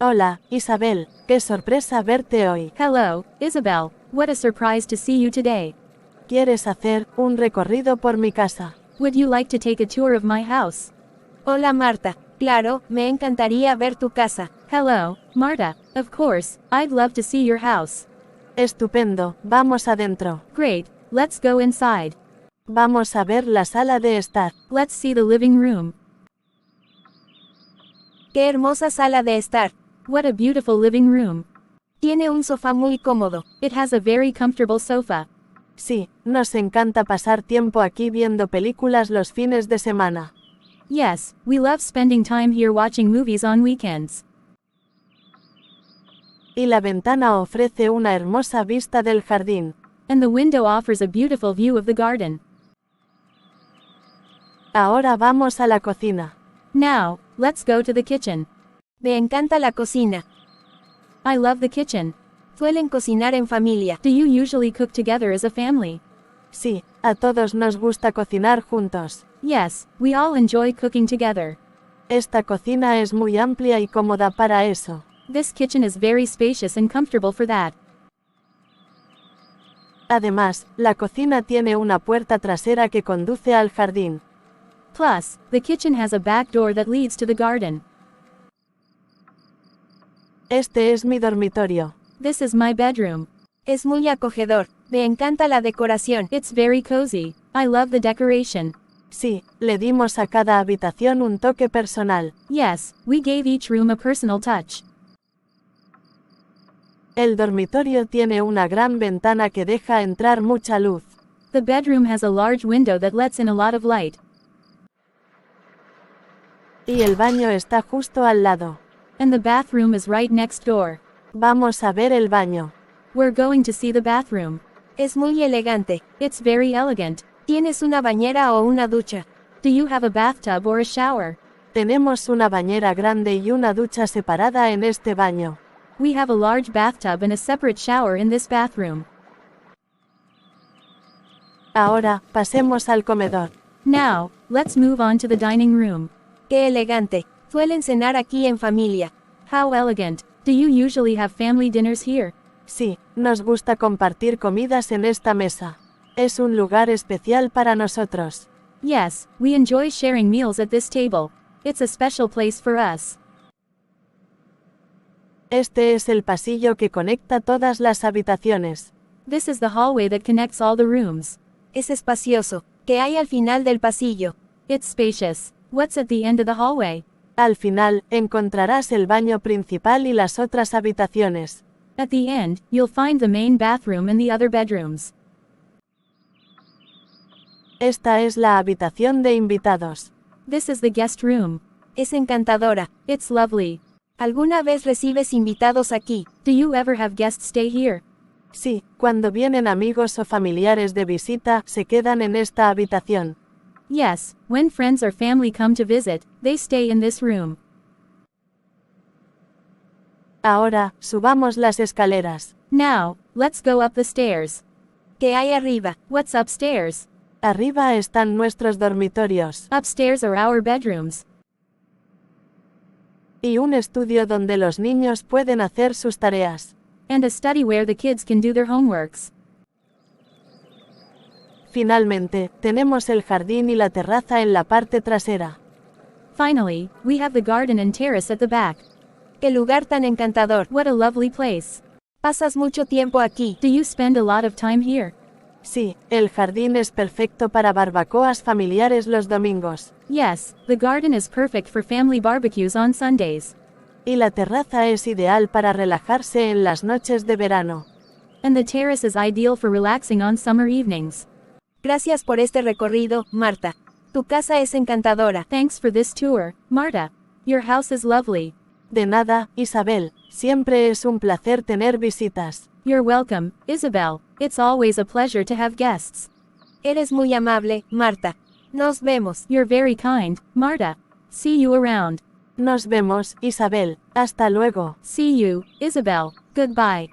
Hola, Isabel, qué sorpresa verte hoy. Hello, Isabel. What a surprise to see you today. ¿Quieres hacer un recorrido por mi casa? Would you like to take a tour of my house? Hola Marta. Claro, me encantaría ver tu casa. Hello, Marta. Of course, I'd love to see your house. Estupendo, vamos adentro. Great, let's go inside. Vamos a ver la sala de estar. Let's see the living room. Qué hermosa sala de estar. What a beautiful living room. Tiene un sofá muy cómodo. It has a very comfortable sofa. Sí, nos encanta pasar tiempo aquí viendo películas los fines de semana. Yes, we love spending time here watching movies on weekends. Y la ventana ofrece una hermosa vista del jardín. And the window offers a beautiful view of the garden. Ahora vamos a la cocina. Now, let's go to the kitchen. Me encanta la cocina. I love the kitchen. Suelen cocinar en familia. Do you usually cook together as a family? Sí, a todos nos gusta cocinar juntos. Yes, we all enjoy cooking together. Esta cocina es muy amplia y cómoda para eso. This kitchen is very spacious and comfortable for that. Además, la cocina tiene una puerta trasera que conduce al jardín. Plus, the kitchen has a back door that leads to the garden. Este es mi dormitorio. This is my bedroom. Es muy acogedor. Me encanta la decoración. It's very cozy. I love the decoration. Sí, le dimos a cada habitación un toque personal. Yes, we gave each room a personal touch. El dormitorio tiene una gran ventana que deja entrar mucha luz. The bedroom has a large window that lets in a lot of light. Y el baño está justo al lado. And the bathroom is right next door. Vamos a ver el baño. We're going to see the bathroom. Es muy elegante. It's very elegant. ¿Tienes una bañera o una ducha? Do you have a bathtub or a shower? Tenemos una bañera grande y una ducha separada en este baño. We have a large bathtub and a separate shower in this bathroom. Ahora, pasemos al comedor. Now, let's move on to the dining room. Qué elegante. Suelen cenar aquí en familia. How elegant. Do you usually have family dinners here? Sí, nos gusta compartir comidas en esta mesa. Es un lugar especial para nosotros. Yes, we enjoy sharing meals at this table. It's a special place for us. Este es el pasillo que conecta todas las habitaciones. This is the hallway that connects all the rooms. Es espacioso. ¿Qué hay al final del pasillo? It's spacious. What's at the end of the hallway? Al final, encontrarás el baño principal y las otras habitaciones. At the end, you'll find the main bathroom and the other bedrooms. Esta es la habitación de invitados. This is the guest room. Es encantadora. It's lovely. ¿Alguna vez recibes invitados aquí? Do you ever have guests stay here? Sí, cuando vienen amigos o familiares de visita, se quedan en esta habitación. Yes, when friends or family come to visit, they stay in this room. Ahora, subamos las escaleras. Now, let's go up the stairs. ¿Qué hay arriba? What's upstairs? Arriba están nuestros dormitorios. Upstairs are our bedrooms. Y un estudio donde los niños pueden hacer sus tareas. And a study where the kids can do their homeworks. Finalmente, tenemos el jardín y la terraza en la parte trasera. Finally, we have the garden and terrace at the back. ¡Qué lugar tan encantador! What a lovely place. ¿Pasas mucho tiempo aquí? Do you spend a lot of time here? Sí, el jardín es perfecto para barbacoas familiares los domingos. Yes, the garden is perfect for family barbecues on Sundays. Y la terraza es ideal para relajarse en las noches de verano. And the terrace is ideal for relaxing on summer evenings. Gracias por este recorrido, Marta. Tu casa es encantadora. Thanks for this tour, Marta. Your house is lovely. De nada, Isabel. Siempre es un placer tener visitas. You're welcome, Isabel. It's always a pleasure to have guests. Eres muy amable, Marta. Nos vemos. You're very kind, Marta. See you around. Nos vemos, Isabel. Hasta luego. See you, Isabel. Goodbye.